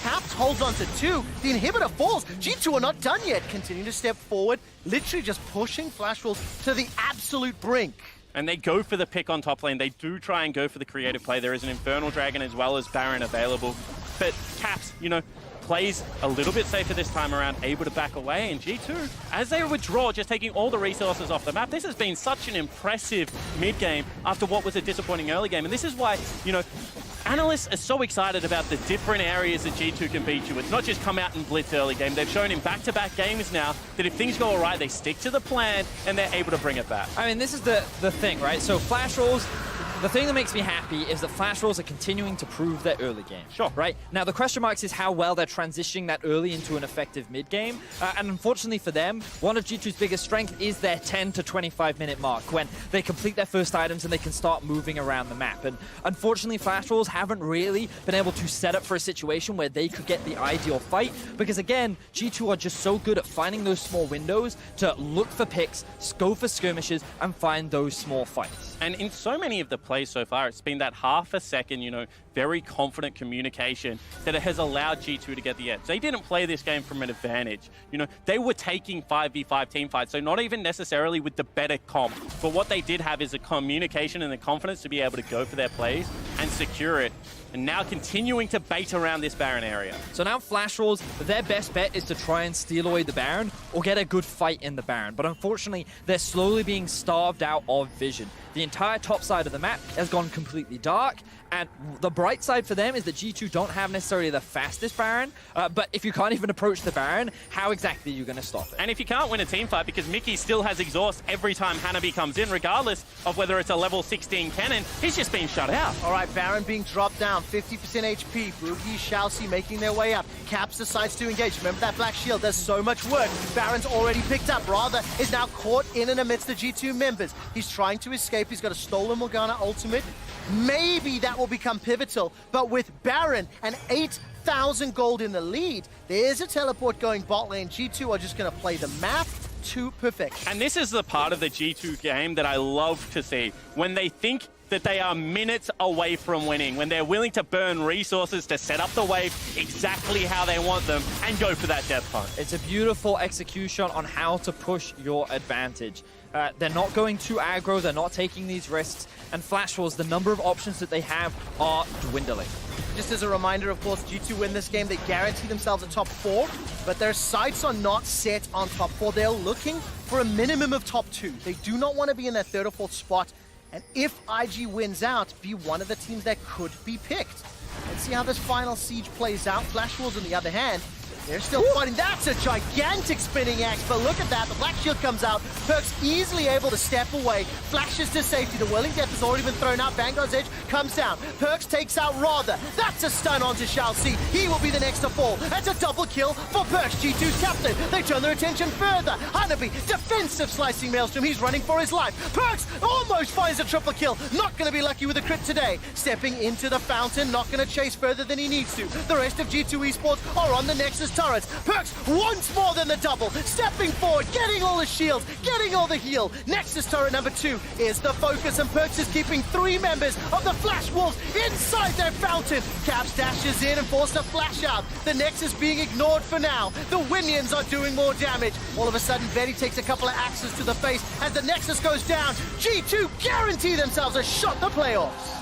Caps holds on to 2. The inhibitor falls. G2 are not done yet. Continuing to step forward, literally just pushing Flash Wolves to the absolute brink. And they go for the pick on top lane. They do try and go for the creative play. There is an Infernal Dragon as well as Baron available. But Caps, you know, plays a little bit safer this time around, able to back away. And G2, as they withdraw, just taking all the resources off the map, this has been such an impressive mid-game after what was a disappointing early game. And this is why, you know, analysts are so excited about the different areas that G2 can beat you with. Not just come out and blitz early game. They've shown in back-to-back games now that if things go all right, they stick to the plan and they're able to bring it back. I mean, this is the thing, right? So Flash Wolves, the thing that makes me happy is that Flash Wolves are continuing to prove their early game. Sure. Right? Now, the question marks is how well they're transitioning that early into an effective mid-game. And unfortunately for them, one of G2's biggest strength is their 10 to 25-minute mark, when they complete their first items and they can start moving around the map. And unfortunately, Flash Wolves haven't really been able to set up for a situation where they could get the ideal fight, because again, G2 are just so good at finding those small windows to look for picks, go for skirmishes, and find those small fights. And in so many of the plays so far, it's been that half a second, you know, very confident communication that it has allowed G2 to get the edge. They didn't play this game from an advantage. You know, they were taking 5v5 team fights, so not even necessarily with the better comp. But what they did have is the communication and the confidence to be able to go for their plays and secure it. And now continuing to bait around this Baron area. So now Flash Wolves, their best bet is to try and steal away the Baron or get a good fight in the Baron. But unfortunately, they're slowly being starved out of vision. The entire top side of the map has gone completely dark, and the bright side for them is that G2 don't have necessarily the fastest Baron, but if you can't even approach the Baron, how exactly are you going to stop it? And if you can't win a team fight, because Mickey still has exhaust every time Hanabi comes in, regardless of whether it's a level 16 cannon, he's just been shut out. All right, Baron being dropped down, 50% HP. Boogie, Shalcy making their way up. Caps decides to engage. Remember that black shield does so much work. Baron's already picked up. Rather is now caught in and amidst the G2 members. He's trying to escape. He's got a stolen Morgana ultimate. Maybe that will become pivotal, but with Baron and 8,000 gold in the lead, there's a teleport going bot lane. G2 are just going to play the map to perfection. And this is the part of the G2 game that I love to see. When they think that they are minutes away from winning, when they're willing to burn resources to set up the wave exactly how they want them and go for that death hunt. It's a beautiful execution on how to push your advantage. They're not going too aggro, they're not taking these risks, and Flash Wars, the number of options that they have are dwindling. Just as a reminder, of course, G2 win this game, they guarantee themselves a top 4, but their sights are not set on top 4. They're looking for a minimum of top 2. They do not want to be in that 3rd or 4th spot, and if IG wins out, be one of the teams that could be picked. Let's see how this final siege plays out. Flash Wolves, on the other hand, they're still fighting. That's a gigantic spinning axe, but look at that. The Black Shield comes out. Perkz easily able to step away. Flashes to safety. The Whirling Death has already been thrown out. Vanguard's Edge comes down. Perkz takes out Rather. That's a stun onto Shall See. He will be the next to fall. That's a double kill for Perkz, G2's captain. They turn their attention further. Hanabi, defensive slicing Maelstrom. He's running for his life. Perkz almost finds a triple kill. Not going to be lucky with a crit today. Stepping into the fountain. Not going to chase further than he needs to. The rest of G2 Esports are on the Nexus turrets. Perkz once more than the double, stepping forward, getting all the shields, getting all the heal. Nexus turret number 2 is the focus, and Perkz is keeping 3 members of the Flash Wolves inside their fountain. Caps dashes in and forces a flash out. The Nexus being ignored for now. The Winions are doing more damage. All of a sudden, Betty takes a couple of axes to the face as the Nexus goes down. G2 guarantee themselves a shot at the playoffs.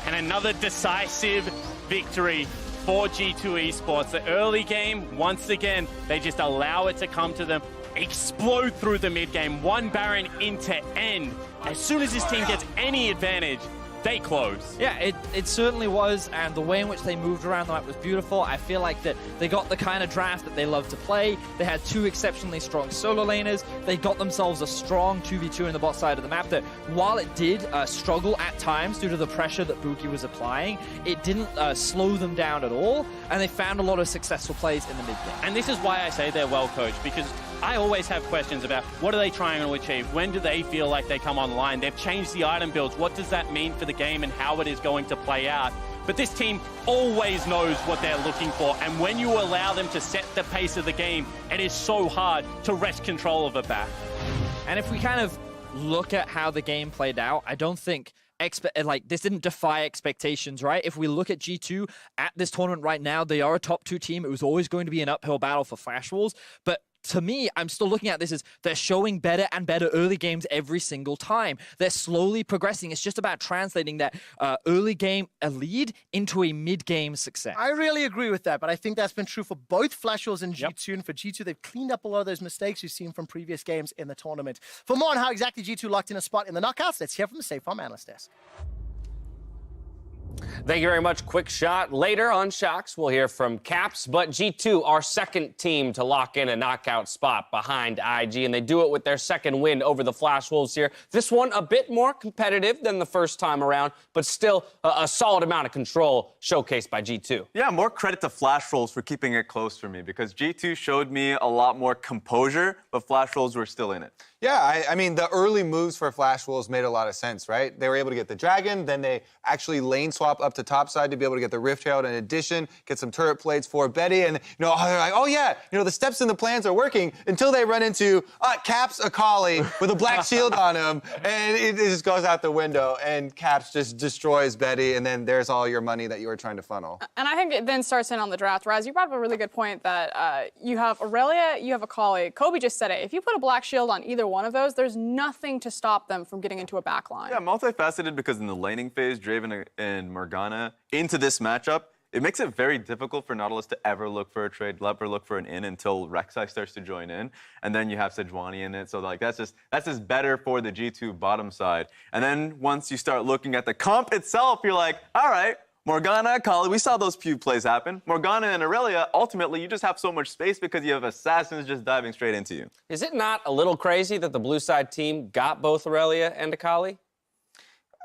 And another decisive victory for G2 Esports. The early game, once again, they just allow it to come to them, explode through the mid game, 1 Baron into end. As soon as this team gets any advantage, they close. Yeah, it certainly was, and the way in which they moved around the map was beautiful. I feel like that they got the kind of draft that they love to play. They had 2 exceptionally strong solo laners. They got themselves a strong 2v2 in the bot side of the map that, while it did struggle at times due to the pressure that Buki was applying, it didn't slow them down at all, and they found a lot of successful plays in the mid game. And this is why I say they're well coached, because I always have questions about what are they trying to achieve? When do they feel like they come online? They've changed the item builds. What does that mean for the game and how it is going to play out? But this team always knows what they're looking for. And when you allow them to set the pace of the game, it is so hard to wrest control of it back. And if we kind of look at how the game played out, I don't think this didn't defy expectations, right? If we look at G2 at this tournament right now, they are a top 2 team. It was always going to be an uphill battle for Flash Wolves, but to me, I'm still looking at this as they're showing better and better early games every single time. They're slowly progressing. It's just about translating that early game a lead into a mid-game success. I really agree with that, but I think that's been true for both Flash Wolves and G2. And for G2, they've cleaned up a lot of those mistakes you've seen from previous games in the tournament. For more on how exactly G2 locked in a spot in the knockouts, let's hear from the Safe Farm Analyst Desk. Thank you very much. Quick shot. Later on Shocks, we'll hear from Caps, but G2, our second team to lock in a knockout spot behind IG, and they do it with their second win over the Flash Wolves here. This one a bit more competitive than the first time around, but still a solid amount of control showcased by G2. Yeah, more credit to Flash Wolves for keeping it close for me, because G2 showed me a lot more composure, but Flash Wolves were still in it. Yeah, I mean, the early moves for Flash Wolves made a lot of sense, right? They were able to get the Dragon, then they actually lane swap up to top side to be able to get the Rift Herald in addition, get some turret plates for Betty, and, they're like, oh yeah, the steps and the plans are working until they run into Caps Akali with a black shield on him, and it just goes out the window, and Caps just destroys Betty, and then there's all your money that you were trying to funnel. And I think it then starts in on the draft. Raz, you brought up a really good point that you have Aurelia, you have Akali. Kobe just said it. If you put a black shield on either one of those, there's nothing to stop them from getting into a backline. Yeah, multifaceted, because in the laning phase, Draven and Morgana into this matchup, it makes it very difficult for Nautilus to ever look for a trade, ever look for an in until Rek'Sai starts to join in, and then you have Sejuani in it. So that's just better for the G2 bottom side. And then once you start looking at the comp itself, you're like, all right, Morgana, Akali, we saw those few plays happen. Morgana and Aurelia, ultimately, you just have so much space because you have assassins just diving straight into you. Is it not a little crazy that the blue side team got both Aurelia and Akali?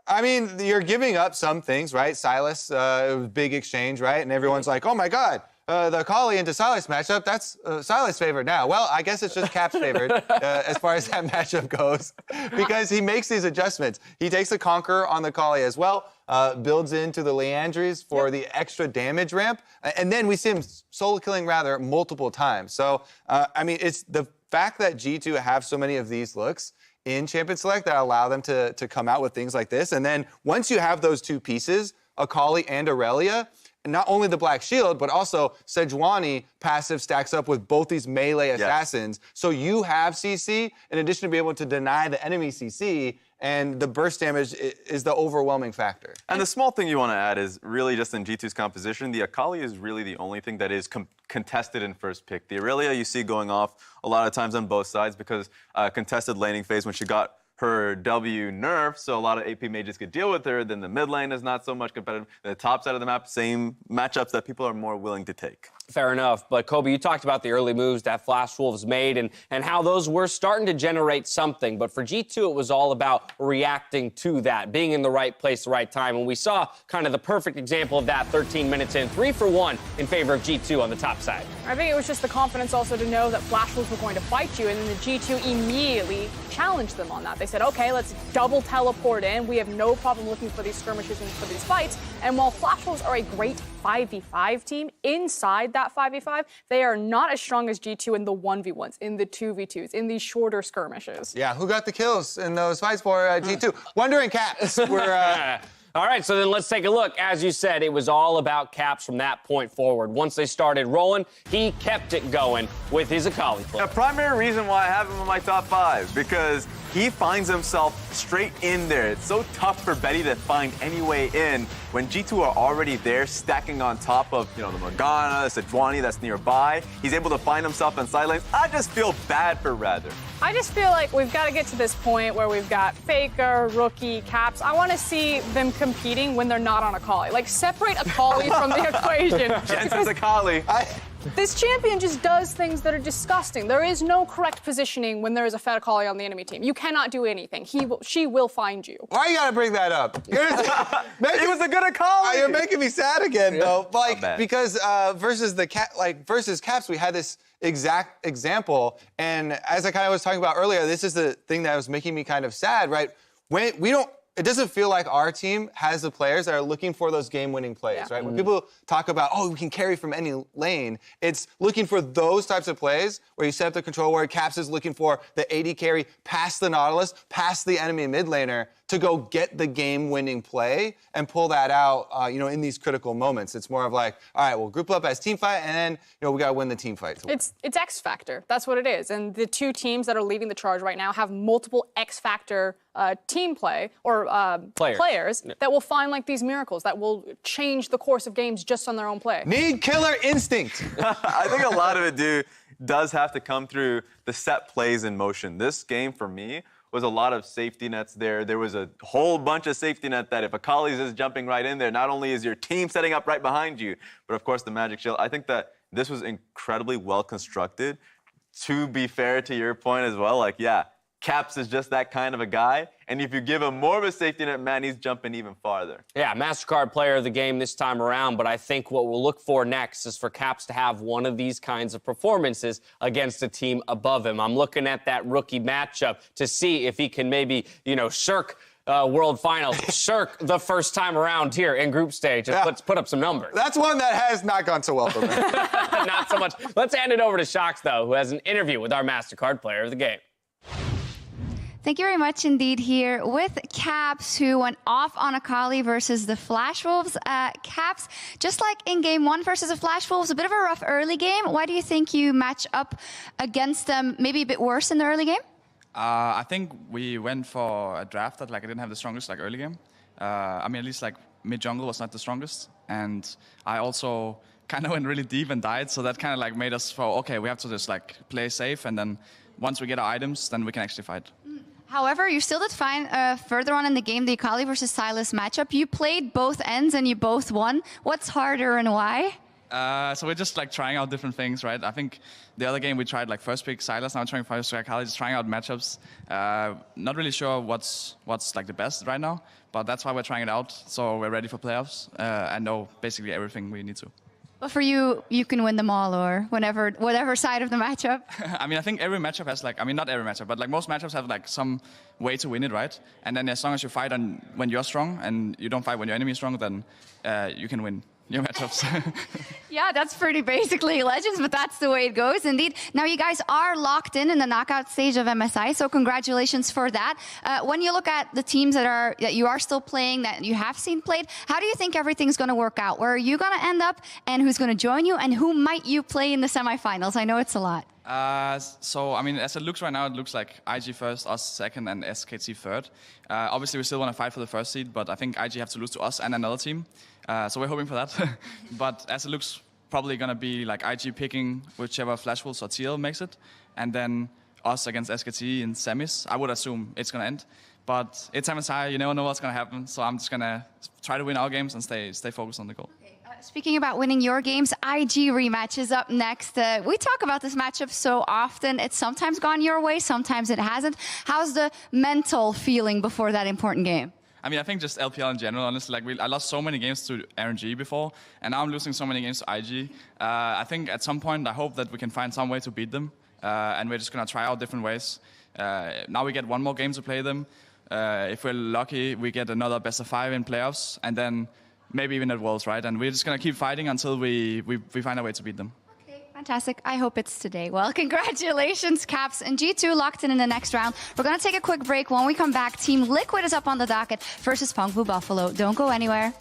I mean, you're giving up some things, right? Silas, it was a big exchange, right? And everyone's like, oh my God, the Akali into Silas matchup, that's Silas' favorite now. Well, I guess it's just Cap's favorite as far as that matchup goes, because he makes these adjustments. He takes the Conqueror on the Akali as well, builds into the Leandries for the extra damage ramp, and then we see him solo killing Rather multiple times. So, I mean, it's the fact that G2 have so many of these looks in Champion Select that allow them to come out with things like this. And then once you have those two pieces, Akali and Aurelia, and not only the Black Shield, but also Sejuani passive stacks up with both these melee assassins. So you have CC, in addition to being able to deny the enemy CC, and the burst damage is the overwhelming factor. And the small thing you want to add is really just in G2's composition, the Akali is really the only thing that is contested in first pick. The Aurelia you see going off a lot of times on both sides because contested laning phase when she got her W nerf, so a lot of AP mages could deal with her. Then the mid lane is not so much competitive. The top side of the map, same matchups that people are more willing to take. Fair enough. But, Kobe, you talked about the early moves that Flash Wolves made and how those were starting to generate something. But for G2, it was all about reacting to that, being in the right place, the right time. And we saw kind of the perfect example of that 13 minutes in, 3 for 1 in favor of G2 on the top side. I think it was just the confidence also to know that Flash Wolves were going to fight you, and then the G2 immediately challenged them on that. They said, okay, let's double teleport in. We have no problem looking for these skirmishes and for these fights. And while Flash Wolves are a great 5v5 team, inside that 5v5, they are not as strong as G2 in the 1v1s, in the 2v2s, in these shorter skirmishes. Yeah, who got the kills in those fights for G2? Wonder and Caps were... All right, so then let's take a look. As you said, it was all about Caps from that point forward. Once they started rolling, he kept it going with his Akali play. The primary reason why I have him in my top 5, because he finds himself straight in there. It's so tough for Betty to find any way in when G2 are already there, stacking on top of, the Morgana, Sejuani that's nearby. He's able to find himself in side lanes. I just feel bad for Rather. I just feel like we've got to get to this point where we've got Faker, Rookie, Caps. I want to see them competing when they're not on Akali. Like, separate Akali from the equation. Jensen's Akali. This champion just does things that are disgusting. There is no correct positioning when there is a Fed Akali on the enemy team. You cannot do anything. She will find you. Why you gotta bring that up? It was a good Akali. You're making me sad again, though. Because versus Caps, we had this exact example. And as I kind of was talking about earlier, this is the thing that was making me kind of sad, right? It doesn't feel like our team has the players that are looking for those game-winning plays, right? When people talk about, we can carry from any lane, it's looking for those types of plays where you set up the control where Caps is looking for the AD carry past the Nautilus, past the enemy mid laner to go get the game-winning play and pull that out, in these critical moments. It's more of like, all right, we'll group up as team fight, and then, we got to win the team fight. It's X Factor. That's what it is. And the two teams that are leading the charge right now have multiple X Factor team play or players that will find like these miracles that will change the course of games just on their own play. Need killer instinct. I think a lot of it does have to come through the set plays in motion. This game for me was a lot of safety nets there. There was a whole bunch of safety net that if Akali's is jumping right in there, not only is your team setting up right behind you, but of course the Magic Shield. I think that this was incredibly well constructed. To be fair to your point as well, Caps is just that kind of a guy. And if you give him more of a safety net, man, he's jumping even farther. Yeah, MasterCard player of the game this time around. But I think what we'll look for next is for Caps to have one of these kinds of performances against a team above him. I'm looking at that rookie matchup to see if he can maybe, shirk World Finals, shirk the first time around here in group stage. Let's put up some numbers. That's one that has not gone so well for me. Not so much. Let's hand it over to Shox, though, who has an interview with our MasterCard player of the game. Thank you very much indeed here with Caps, who went off on Akali versus the Flash Wolves. Caps, just like in game 1 versus the Flash Wolves, a bit of a rough early game. Why do you think you match up against them maybe a bit worse in the early game? I think we went for a draft that I didn't have the strongest early game. At least mid jungle was not the strongest, and I also kind of went really deep and died. So that kind of made us go, okay, we have to just play safe, and then once we get our items, then we can actually fight. However, you still did fine further on in the game, the Akali versus Sylas matchup. You played both ends and you both won. What's harder and why? So we're just trying out different things, right? I think the other game we tried first pick Sylas, now we're trying first pick Akali, just trying out matchups. Not really sure what's the best right now, but that's why we're trying it out. So we're ready for playoffs and know basically everything we need to. But for you, you can win them all, or whatever side of the matchup. I think every matchup has not every matchup, but most matchups have some way to win it, right? And then as long as you fight when you're strong and you don't fight when your enemy is strong, then you can win. new matchups. Yeah, that's pretty basically Legends, but that's the way it goes indeed. Now you guys are locked in the knockout stage of MSI, so congratulations for that. When you look at the teams that you are still playing, that you have seen played, how do you think everything's going to work out? Where are you going to end up, and who's going to join you, and who might you play in the semifinals? I know it's a lot. So, I mean, as it looks right now, it looks like IG first, us second, and SKT third. Obviously, we still want to fight for the first seed, but I think IG have to lose to us and another team. So we're hoping for that. But as it looks, probably going to be like IG picking whichever Flash Wolves or TL makes it, and then us against SKT in semis. I would assume it's going to end. But it's MSI, you never know what's going to happen. So I'm just going to try to win our games and stay focused on the goal. Speaking about winning your games, IG rematch is up next. We talk about this matchup so often. It's sometimes gone your way, sometimes it hasn't. How's the mental feeling before that important game? I mean, I think just LPL in general, honestly, like I lost so many games to RNG before, and now I'm losing so many games to IG. I think at some point, I hope that we can find some way to beat them, and we're just going to try out different ways. Now we get one more game to play them. If we're lucky, we get another best of 5 in playoffs, and then maybe even at Worlds, right? And we're just going to keep fighting until we find a way to beat them. Okay, fantastic. I hope it's today. Well, congratulations, Caps. And G2 locked in the next round. We're going to take a quick break. When we come back, Team Liquid is up on the docket versus Punk Blue Buffalo. Don't go anywhere.